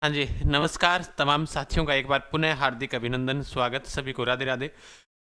हाँ जी, नमस्कार तमाम साथियों का एक बार पुनः हार्दिक अभिनंदन, स्वागत सभी को राधे राधे।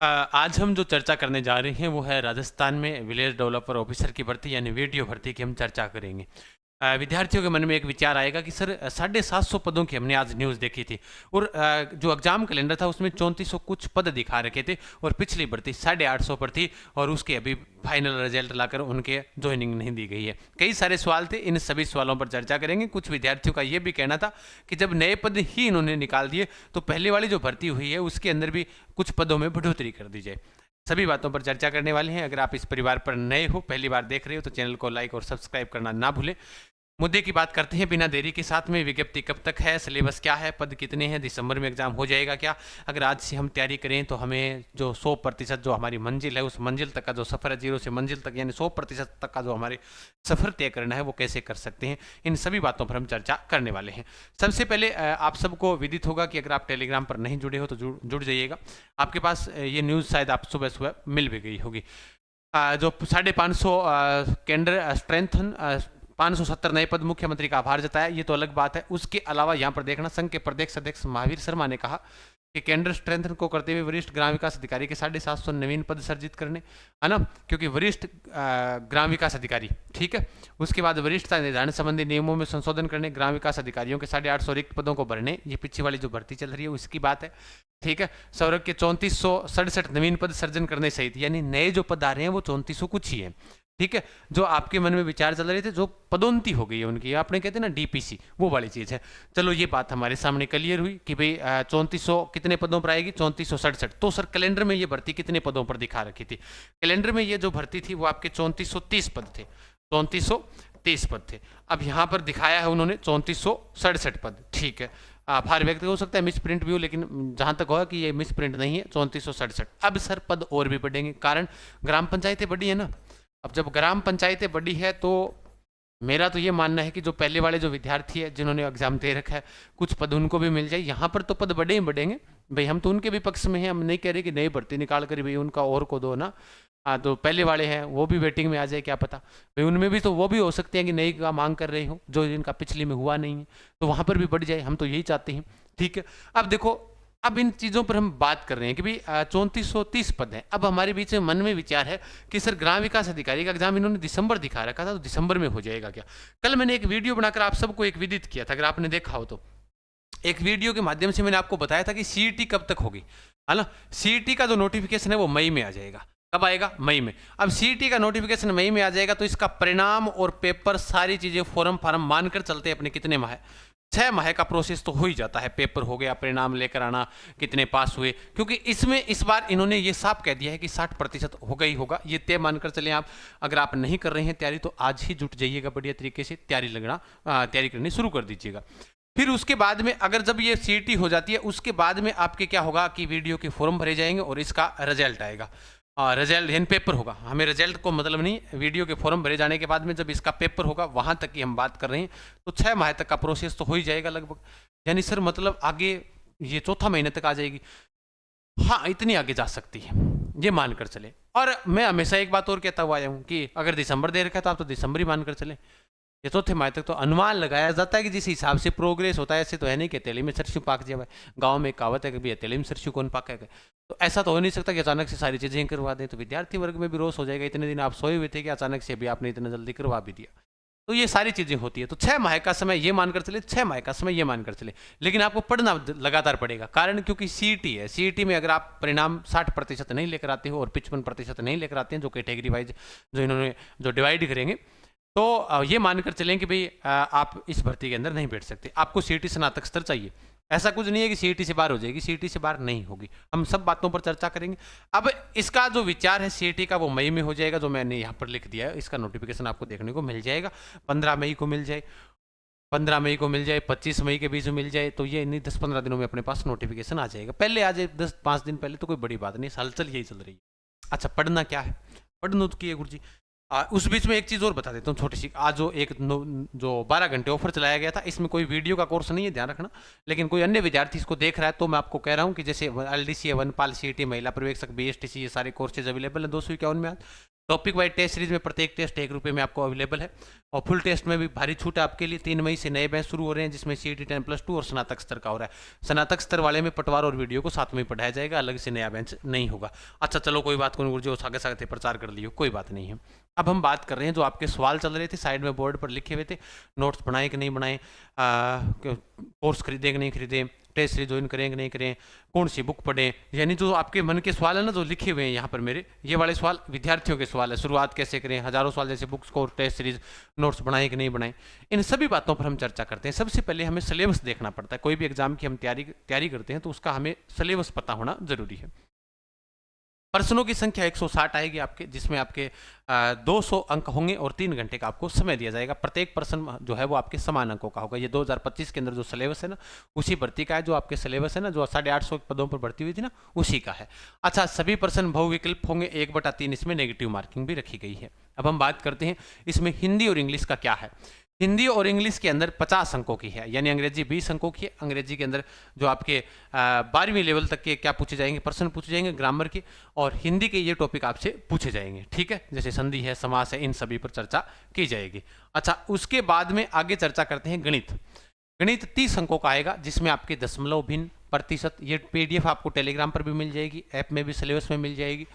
आज हम जो चर्चा करने जा रहे हैं वो है राजस्थान में विलेज डेवलपर ऑफिसर की भर्ती यानी वीडियो भर्ती की हम चर्चा करेंगे। विद्यार्थियों के मन में एक विचार आएगा कि सर 750 पदों की हमने आज न्यूज़ देखी थी और जो एग्जाम कैलेंडर था उसमें 3400 कुछ पद दिखा रखे थे और पिछली भर्ती 850 पर थी और उसके अभी फाइनल रिजल्ट लाकर उनके ज्वाइनिंग नहीं दी गई है। कई सारे सवाल थे, इन सभी सवालों पर चर्चा करेंगे। कुछ विद्यार्थियों का ये भी कहना था कि जब नए पद ही इन्होंने निकाल दिए तो पहले वाली जो भर्ती हुई है उसके अंदर भी कुछ पदों में बढ़ोतरी कर दी जाए। सभी बातों पर चर्चा करने वाले हैं। अगर आप इस परिवार पर नए हो, पहली बार देख रहे हो, तो चैनल को लाइक और सब्सक्राइब करना ना भूलें। मुद्दे की बात करते हैं बिना देरी के साथ में। विज्ञप्ति कब तक है, सिलेबस क्या है, पद कितने हैं, दिसंबर में एग्जाम हो जाएगा क्या? अगर आज से हम तैयारी करें तो हमें जो 100% जो हमारी मंजिल है उस मंजिल तक का जो सफ़र है, 0 से मंजिल तक यानी 100% तक का जो हमारे सफ़र तय करना है वो कैसे कर सकते हैं, इन सभी बातों पर हम चर्चा करने वाले हैं। सबसे पहले आप सबको विदित होगा कि अगर आप टेलीग्राम पर नहीं जुड़े हो तो जुड़ जाइएगा। आपके पास ये न्यूज़ शायद आप सुबह सुबह मिल भी गई होगी। जो 550 केंद्र स्ट्रेंथन 570 नए पद, मुख्यमंत्री का आभार जताया, ये तो अलग बात है। उसके अलावा यहाँ पर देखना, संघ के प्रदेश अध्यक्ष महावीर शर्मा ने कहा कि केंद्र स्ट्रेंथन को करते हुए वरिष्ठ ग्राम विकास अधिकारी के 750 नवीन पद सर्जित करने, है ना, क्योंकि वरिष्ठ ग्राम विकास अधिकारी, ठीक है। उसके बाद वरिष्ठता निर्धारण संबंधी नियमों में संशोधन करने, ग्राम विकास अधिकारियों के 850 रिक्त पदों को भरने, ये पीछे वाली जो भर्ती चल रही है उसकी बात है, ठीक है। सौरभ के 3467 नवीन पद सर्जन करने सहित, यानी नए जो पद आ रहे हैं वो 3400 कुछ ही है, ठीक है। जो आपके मन में विचार चल रहे थे, जो पदोन्नति हो गई है उनकी, आपने कहते हैं ना डीपीसी, वो वाली चीज़ है। चलो ये बात हमारे सामने क्लियर हुई कि भाई 3400 कितने पदों पर आएगी, 3467। तो सर कैलेंडर में ये भर्ती कितने पदों पर दिखा रखी थी? कैलेंडर में ये जो भर्ती थी वो आपके 3430 पद थे, 3430 पद थे। अब यहाँ पर दिखाया है उन्होंने 3467 पद, ठीक है। आभार व्यक्त हो सकता है मिस प्रिंट भी हो, लेकिन जहां तक होगा कि ये मिस प्रिंट नहीं है, 3467। अब सर पद और भी बढ़ेंगे, कारण ग्राम पंचायतें बढ़ी है ना। अब जब ग्राम पंचायतें बड़ी है तो मेरा तो ये मानना है कि जो पहले वाले जो विद्यार्थी है जिन्होंने एग्जाम दे रखा है, कुछ पद उनको भी मिल जाए। यहाँ पर तो पद बढ़े ही बढ़ेंगे भाई, हम तो उनके भी पक्ष में हैं। हम नहीं कह रहे कि नई भर्ती निकाल कर भाई उनका और को दो ना। हाँ, तो पहले वाले हैं वो भी वेटिंग में आ जाए, क्या पता भाई, उनमें भी तो वो भी हो सकते हैं कि नई का मांग कर रहे हो जो जिनका पिछले में हुआ नहीं है, तो वहाँ पर भी बढ़ जाए, हम तो यही चाहते हैं, ठीक है। अब देखो, अब इन चीज़ों पर हम बात कर रहे हैं कि भाई 3430 पद हैं। अब हमारे बीच में मन में विचार है कि सर ग्राम विकास अधिकारी का एग्जाम इन्होंने दिसंबर दिखा रखा था, तो दिसंबर में हो जाएगा क्या? कल मैंने एक वीडियो बनाकर आप सबको एक विदित किया था, अगर आपने देखा हो तो। एक वीडियो के माध्यम से मैंने आपको बताया था कि सीईटी कब तक होगी, है ना। सीईटी का जो नोटिफिकेशन है वो मई में आ जाएगा। कब आएगा? मई में। अब सीईटी का नोटिफिकेशन मई में आ जाएगा तो इसका परिणाम और पेपर सारी चीजें फॉर्म फार्म मानकर चलते हैं अपने कितने माह, 6 माह का प्रोसेस तो हो ही जाता है। पेपर हो गया, परिणाम लेकर आना, कितने पास हुए, क्योंकि इसमें इस बार इन्होंने ये साफ कह दिया है कि 60% होगा ही होगा, ये तय मानकर चले आप। अगर आप नहीं कर रहे हैं तैयारी तो आज ही जुट जाइएगा, बढ़िया तरीके से तैयारी करनी शुरू कर दीजिएगा। फिर उसके बाद में अगर जब ये सीईटी हो जाती है उसके बाद में आपके क्या होगा कि वीडियो के फॉर्म भरे जाएंगे और इसका रिजल्ट आएगा। रिजल्ट यानी पेपर होगा, हमें रिजल्ट को मतलब नहीं, वीडियो के फॉर्म भरे जाने के बाद में जब इसका पेपर होगा वहां तक की हम बात कर रहे हैं, तो 6 माह तक का प्रोसेस तो हो ही जाएगा लगभग। यानी सर मतलब आगे ये चौथा महीने तक आ जाएगी। हाँ, इतनी आगे जा सकती है, ये मानकर चले। और मैं हमेशा एक बात और कहता हुआ आया हूँ कि अगर दिसंबर दे रखा है तो आप तो दिसंबर ही मानकर चले। ये चौथे माह तक तो अनुमान लगाया जाता है कि जिस हिसाब से प्रोग्रेस होता है, ऐसे तो है नहीं कि तेली में सरसों पाक जाए। गांव में एक कहावत है कि भैया तेली में सरसों कौन पाका है, तो ऐसा तो हो नहीं सकता कि अचानक से सारी चीजें करवा दें। तो विद्यार्थी वर्ग में भी रोष हो जाएगा, इतने दिन आप सोए हुए थे कि अचानक से भी आपने इतना जल्दी करवा भी दिया। तो ये सारी चीजें होती है। तो 6 माह का समय ये मानकर चले, 6 माह का समय ये मानकर चले, लेकिन आपको पढ़ना लगातार पड़ेगा। कारण क्योंकि सीईटी है, सीईटी में अगर आप परिणाम 60% नहीं लेकर आते हो और 55% नहीं लेकर आते हैं, जो कैटेगरी वाइज जो इन्होंने जो डिवाइड करेंगे, तो ये मानकर चलें कि भाई आप इस भर्ती के अंदर नहीं बैठ सकते। आपको सीईटी स्नातक स्तर चाहिए। ऐसा कुछ नहीं है कि सीईटी से बाहर हो जाएगी, सीईटी से बाहर नहीं होगी। हम सब बातों पर चर्चा करेंगे। अब इसका जो विचार है सीईटी का वो मई में हो जाएगा, जो मैंने यहाँ पर लिख दिया है। इसका नोटिफिकेशन आपको देखने को मिल जाएगा। 15 मई को मिल जाए, 15 मई को मिल जाए, 25 मई के बीच में मिल जाए, तो ये नहीं 10-15 दिनों में अपने पास नोटिफिकेशन आ जाएगा। पहले आ जाए 10-5 दिन पहले तो कोई बड़ी बात नहीं, हलचल यही चल रही है। अच्छा, पढ़ना क्या है? पढ़ना तो किए गुरु जी। उस बीच में एक चीज़ और बता देता हूँ छोटी सी। आज जो 12 घंटे ऑफर चलाया गया था, इसमें कोई वीडियो का कोर्स नहीं है, ध्यान रखना। लेकिन कोई अन्य विद्यार्थी इसको देख रहा है तो मैं आपको कह रहा हूँ कि जैसे LDC, वनपाल, CET, महिला पर्यवेक्षक, BSTC, ये सारे कोर्सेज अवेलेबल है 251 में आज। टॉपिक वाइज टेस्ट सीरीज में प्रत्येक टेस्ट 1 रुपये में आपको अवेलेबल है, और फुल टेस्ट में भी भारी छूट है आपके लिए। 3 मई से नए बैच शुरू हो रहे हैं, जिसमें CET 10+2 और स्नातक स्तर का हो रहा है। स्नातक स्तर वाले में पटवार और वीडियो को साथ में पढ़ाया जाएगा, अलग से नया बैच नहीं होगा। अच्छा चलो कोई बात नहीं, जो सागे सागे प्रचार कर लियो, कोई बात नहीं है। अब हम बात कर रहे हैं जो आपके सवाल चल रहे थे, साइड में बोर्ड पर लिखे हुए थे, नोट्स बनाए कि नहीं बनाए, कोर्स खरीदे कि नहीं खरीदे, टेस्ट सीरीज ज्वाइन करें कि नहीं करें, कौन सी बुक पढ़ें, यानी जो आपके मन के सवाल है ना, जो लिखे हुए हैं यहाँ पर मेरे, ये वाले सवाल विद्यार्थियों के सवाल है। शुरुआत कैसे करें, हजारों सवाल जैसे बुक्स को टेस्ट सीरीज नोट्स बनाए कि नहीं बनाए, इन सभी बातों पर हम चर्चा करते हैं। सबसे पहले हमें सिलेबस देखना पड़ता है। कोई भी एग्जाम की हम तैयारी करते हैं तो उसका हमें सिलेबस पता होना जरूरी है। प्रश्नों की संख्या 160 आएगी आपके, जिसमें आपके 200 अंक होंगे और 3 घंटे का आपको समय दिया जाएगा। प्रत्येक प्रश्न जो है वो आपके समान अंकों का होगा। ये 2025 के अंदर जो सिलेबस है ना, उसी भर्ती का है। जो आपके सिलेबस है ना, जो 850 पदों पर भर्ती हुई थी ना, उसी का है। अच्छा, सभी प्रश्न बहुविकल्प होंगे, 1/3 इसमें नेगेटिव मार्किंग भी रखी गई है। अब हम बात करते हैं इसमें हिंदी और इंग्लिश का क्या है। हिंदी और इंग्लिश के अंदर 50 अंकों की है, यानी अंग्रेजी 20 अंकों की है। अंग्रेजी के अंदर जो आपके 12वीं लेवल तक के क्या पूछे जाएंगे, प्रश्न पूछे जाएंगे ग्रामर के, और हिंदी के ये टॉपिक आपसे पूछे जाएंगे। ठीक है, जैसे संधि है, समास है, इन सभी पर चर्चा की जाएगी। अच्छा, उसके बाद में आगे चर्चा करते हैं गणित। गणित 30 अंकों का आएगा, जिसमें आपके दशमलव, भिन्न, प्रतिशत, ये PDF आपको टेलीग्राम पर भी मिल जाएगी, ऐप में भी, सिलेबस में मिल जाएगी।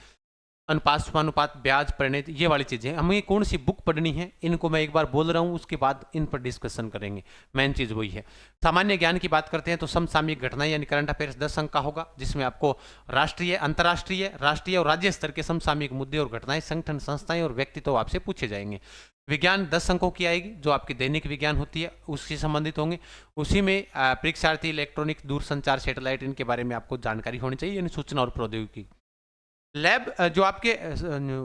अनुपात, समानुपात, ब्याज, परिणत, ये वाली चीजें हमें कौन सी बुक पढ़नी है, इनको मैं एक बार बोल रहा हूँ, उसके बाद इन पर डिस्कशन करेंगे। मेन चीज वही है। सामान्य ज्ञान की बात करते हैं तो समसामयिक घटनाएं यानी करंट अफेयर्स 10 अंक का होगा, जिसमें आपको राष्ट्रीय, अंतर्राष्ट्रीय, राष्ट्रीय और राज्य स्तर के समसामयिक मुद्दे और घटनाएं, संगठन, संस्थाएं और व्यक्तित्व आपसे पूछे जाएंगे। विज्ञान 10 अंकों की आएगी, जो आपकी दैनिक विज्ञान होती है उससे संबंधित होंगे। उसी में परीक्षार्थी, इलेक्ट्रॉनिक, दूरसंचार, सैटेलाइट, इनके बारे में आपको जानकारी होनी चाहिए, यानी सूचना और प्रौद्योगिकी। लैब जो आपके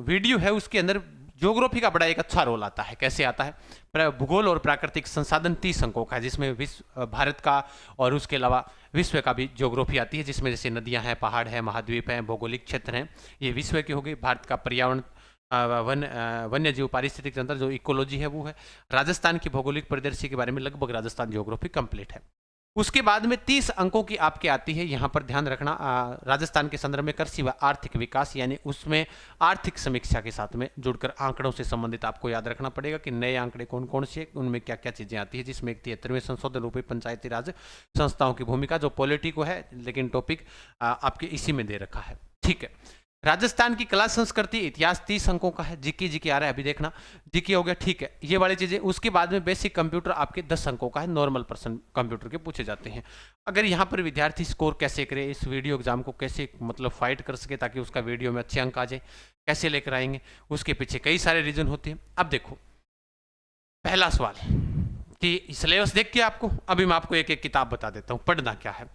वीडियो है उसके अंदर ज्योग्राफी का बड़ा एक अच्छा रोल आता है। कैसे आता है, भूगोल और प्राकृतिक संसाधन 30 अंकों का है, जिसमें विश्व, भारत का और उसके अलावा विश्व का भी ज्योग्राफी आती है, जिसमें जैसे नदियां हैं, पहाड़ है, महाद्वीप हैं, भौगोलिक क्षेत्र हैं, ये विश्व की हो गई। भारत का पर्यावरण, वन्य जीव, पारिस्थितिक तंत्र, जो इकोलॉजी है वो है। राजस्थान की भौगोलिक परिदृश्य के बारे में लगभग राजस्थान ज्योग्राफी कंप्लीट है। उसके बाद में 30 अंकों की आपके आती है, यहाँ पर ध्यान रखना, राजस्थान के संदर्भ में कृषि व आर्थिक विकास, यानी उसमें आर्थिक समीक्षा के साथ में जुड़कर आंकड़ों से संबंधित आपको याद रखना पड़ेगा कि नए आंकड़े कौन कौन से, उनमें क्या क्या चीजें आती है। जिसमें 73वें संशोधन रूपी पंचायती राज संस्थाओं की भूमिका, जो पॉलिटी को है, लेकिन टॉपिक आपके इसी में दे रखा है। ठीक है, राजस्थान की कला, संस्कृति, इतिहास 30 अंकों का है। जीके आ रहा है, अभी देखना, जीके हो गया। ठीक है, ये वाली चीजें। उसके बाद में बेसिक कंप्यूटर आपके 10 अंकों का है, नॉर्मल पर्सन कंप्यूटर के पूछे जाते हैं। अगर यहाँ पर विद्यार्थी स्कोर कैसे करे, इस वीडियो एग्जाम को कैसे मतलब फाइट कर सके ताकि उसका वीडियो में अच्छे अंक आ जाए, कैसे लेकर आएंगे, उसके पीछे कई सारे रीजन होते हैं। अब देखो, पहला सवाल कि सिलेबस देख के आपको, अभी मैं आपको एक एक किताब बता देता हूँ पढ़ना क्या है।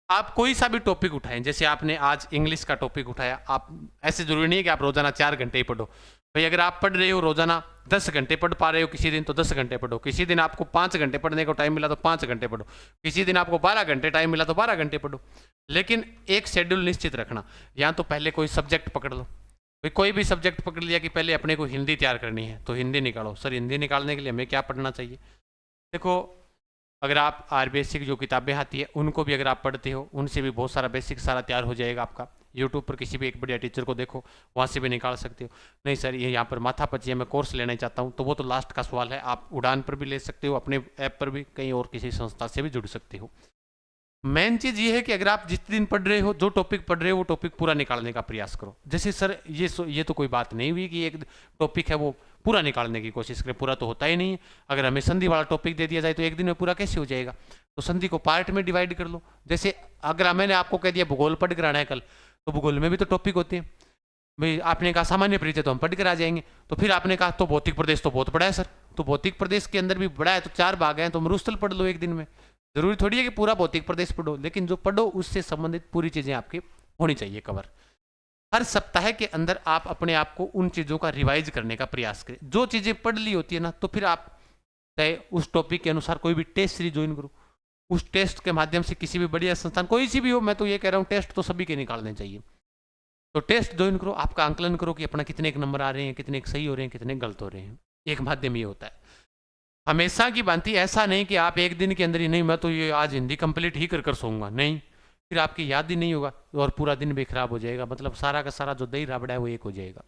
आप कोई सा भी टॉपिक उठाएं, जैसे आपने आज इंग्लिश का टॉपिक उठाया, आप ऐसे जरूरी नहीं है कि आप रोजाना 4 घंटे ही पढ़ो भाई। अगर आप पढ़ रहे हो रोजाना 10 घंटे पढ़ पा रहे हो किसी दिन, तो 10 घंटे पढ़ो। किसी दिन आपको 5 घंटे पढ़ने को टाइम मिला तो 5 घंटे पढ़ो। किसी दिन आपको 12 घंटे टाइम मिला तो 12 घंटे पढ़ो। लेकिन एक शेड्यूल निश्चित रखना। या तो पहले कोई सब्जेक्ट पकड़ लो भाई, कोई भी सब्जेक्ट पकड़ लिया कि पहले अपने को हिंदी तैयार करनी है, तो हिंदी निकालो। सर, हिंदी निकालने के लिए हमें क्या पढ़ना चाहिए? देखो, अगर आप बेसिक जो किताबें आती है उनको भी अगर आप पढ़ते हो, उनसे भी बहुत सारा बेसिक सारा तैयार हो जाएगा आपका। यूट्यूब पर किसी भी एक बढ़िया टीचर को देखो, वहाँ से भी निकाल सकते हो। नहीं सर, ये यहाँ पर माथा पची है, मैं कोर्स लेना चाहता हूँ, तो वो तो लास्ट का सवाल है। आप उड़ान पर भी ले सकते हो, अपने ऐप पर भी, कहीं और किसी संस्था से भी जुड़ सकते हो। मेन चीज ये है कि अगर आप जिस दिन पढ़ रहे हो, जो टॉपिक पढ़ रहे हो, वो टॉपिक पूरा निकालने का प्रयास करो। जैसे सर ये तो कोई बात नहीं हुई कि एक टॉपिक है वो पूरा निकालने की कोशिश करें, पूरा तो होता ही नहीं है। अगर हमें संधि वाला टॉपिक दे दिया जाए तो एक दिन में पूरा कैसे हो जाएगा? तो संधि को पार्ट में डिवाइड कर लो। जैसे अगर मैंने आपको कह दिया भूगोल पढ़ कर आना है कल, तो भूगोल में भी तो टॉपिक होते हैं भाई। आपने कहा सामान्य परिचय, तो हम पढ़ कर आ जाएंगे। तो फिर आपने कहा तो भौतिक प्रदेश तो बहुत बड़ा है सर, तो भौतिक प्रदेश के अंदर भी बड़ा है, तो 4 भाग हैं, तो मरुस्थल पढ़ लो एक दिन में। जरूरी थोड़ी है कि पूरा भौतिक प्रदेश पढ़ो, लेकिन जो पढ़ो उससे संबंधित पूरी चीजें आपकी होनी चाहिए कवर। हर सप्ताह के अंदर आप अपने आप को उन चीजों का रिवाइज करने का प्रयास करें। जो चीजें पढ़ ली होती है ना, तो फिर आप चाहे उस टॉपिक के अनुसार कोई भी टेस्ट सीरीज ज्वाइन करो। उस टेस्ट के माध्यम से किसी भी बढ़िया संस्थान, कोई सी भी हो, मैं तो ये कह रहा हूँ टेस्ट तो सभी के निकालने चाहिए। तो टेस्ट ज्वाइन करो, आपका आंकलन करो कि अपना कितने एक नंबर आ रहे हैं, कितने एक सही हो रहे हैं, कितने गलत हो रहे हैं। एक माध्यम ये होता है। हमेशा की भांति ऐसा नहीं कि आप एक दिन के अंदर ही, नहीं मैं तो ये आज हिंदी कंप्लीट ही कर सोऊंगा, नहीं, फिर आपकी याद ही नहीं होगा और पूरा दिन भी खराब हो जाएगा। मतलब सारा का सारा जो दही राबड़ा है वो एक हो जाएगा।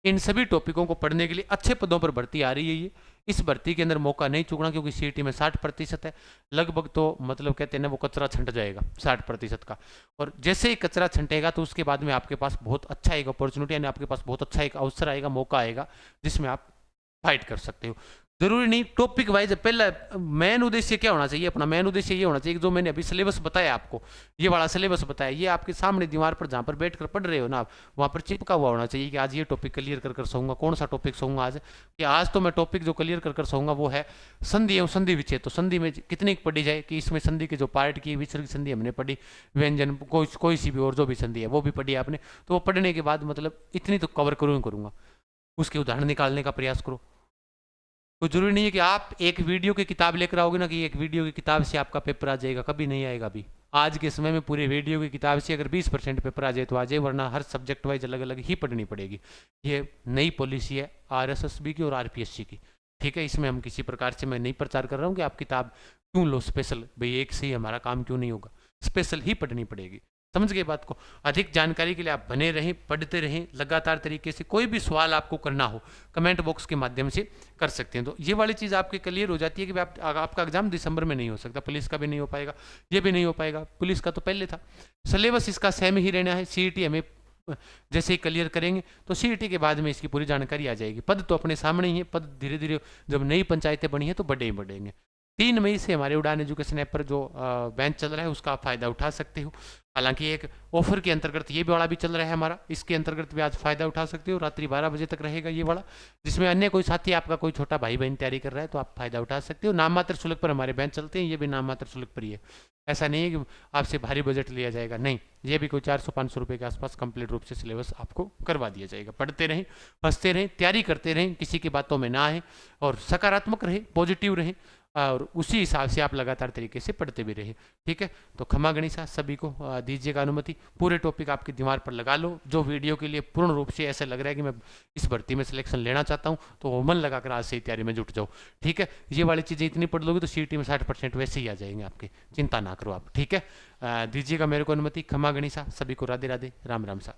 इन सभी टॉपिकों को पढ़ने के लिए अच्छे पदों पर भर्ती आ रही है ये। इस भर्ती के अंदर मौका नहीं चूकना, क्योंकि सीईटी में 60% है लगभग, तो मतलब कहते हैं ना वो कचरा छंट जाएगा 60% का। और जैसे ही कचरा छंटेगा तो उसके बाद में आपके पास बहुत अच्छा एक अपॉर्चुनिटी, यानी आपके पास बहुत अच्छा एक अवसर आएगा, मौका आएगा, जिसमें आप फाइट कर सकते हो। जरूरी नहीं टॉपिक वाइज, पहला मेन उद्देश्य क्या होना चाहिए अपना, मेन उद्देश्य ये होना चाहिए कि जो मैंने अभी सिलेबस बताया आपको, ये वाला सिलेबस बताया, ये आपके सामने दीवार पर जहाँ पर बैठ कर पढ़ रहे हो ना आप, वहाँ पर चिपका हुआ होना चाहिए कि आज ये टॉपिक क्लियर कर सोऊंगा। कौन सा टॉपिक सोऊंगा आज, कि आज तो मैं टॉपिक जो क्लियर कर सोऊंगा वो है संधि एवं संधि विच्छेद। तो संधि में कितनी पढ़ी जाए, कि इसमें संधि के जो पार्ट की विसर्ग संधि हमने पढ़ी, व्यंजन कोई सी भी और जो भी संधि है वो भी पढ़ी आपने। तो वो पढ़ने के बाद मतलब इतनी तो कवर करूँगा, उसके उदाहरण निकालने का प्रयास करो। तो जरूरी नहीं है कि आप एक वीडियो की किताब लेकर आओगे ना, कि एक वीडियो की किताब से आपका पेपर आ जाएगा, कभी नहीं आएगा। अभी आज के समय में पूरे वीडियो की किताब से अगर 20% पेपर आ जाए तो आ जाए, वरना हर सब्जेक्ट वाइज अलग अलग ही पढ़नी पड़ेगी। ये नई पॉलिसी है आरएसएसबी की और आरपीएससी की, ठीक है। इसमें हम किसी प्रकार से, मैं नहीं प्रचार कर रहा हूँ कि आप किताब क्यों लो स्पेशल, भाई एक से ही हमारा काम क्यों नहीं होगा, स्पेशल ही पढ़नी पड़ेगी। समझ गए बात को। अधिक जानकारी के लिए आप बने रहें, पढ़ते रहें लगातार तरीके से। कोई भी सवाल आपको करना हो कमेंट बॉक्स के माध्यम से कर सकते हैं। तो ये वाली चीज़ आपकी क्लियर हो जाती है कि आपका एग्जाम दिसंबर में नहीं हो सकता, पुलिस का भी नहीं हो पाएगा, ये भी नहीं हो पाएगा। पुलिस का तो पहले था। सिलेबस इसका सेम ही रहना है। सीईटी हमें जैसे ही क्लियर करेंगे तो सीईटी के बाद में इसकी पूरी जानकारी आ जाएगी। पद तो अपने सामने ही है, पद धीरे धीरे जब नई पंचायतें बनी हैं तो बढ़े ही बढ़ेंगे। 3 मई से हमारे उड़ान एजुकेशन ऐप पर जो बैच चल रहा है उसका आप फायदा उठा सकते हो। हालांकि एक ऑफर के अंतर्गत ये वाला भी चल रहा है हमारा, इसके अंतर्गत भी आज फायदा उठा सकते हो। रात्रि 12 बजे तक रहेगा ये वाला, जिसमें अन्य कोई साथी आपका कोई छोटा भाई बहन तैयारी कर रहा है तो आप फायदा उठा सकते हो। नाम मात्र शुल्क पर हमारे बैच चलते हैं, ये भी नाम मात्र शुल्क पर ही है। ऐसा नहीं है कि आपसे भारी बजट लिया जाएगा, नहीं, ये भी कोई 400-500 रुपये के आसपास कंप्लीट रूप से सिलेबस आपको करवा दिया जाएगा। पढ़ते रहें, हंसते रहें, तैयारी करते रहें, किसी की बातों में ना आए और सकारात्मक रहें, पॉजिटिव रहें, और उसी हिसाब से आप लगातार तरीके से पढ़ते भी रहे, ठीक है। तो क्षमा गणिसा सभी को दीजिएगा अनुमति। पूरे टॉपिक आपकी दीवार पर लगा लो। जो वीडियो के लिए पूर्ण रूप से ऐसा लग रहा है कि मैं इस भर्ती में सिलेक्शन लेना चाहता हूँ, तो वो मन लगाकर आज से ही तैयारी में जुट जाओ, ठीक है। ये वाली चीज़ें इतनी पढ़ लोगे तो सीईटी में 60% वैसे ही आ जाएंगे आपके, चिंता ना करो आप, ठीक है। दीजिएगा मेरे को अनुमति। क्षमा गणिसा सभी को राधे राधे, राम राम सा।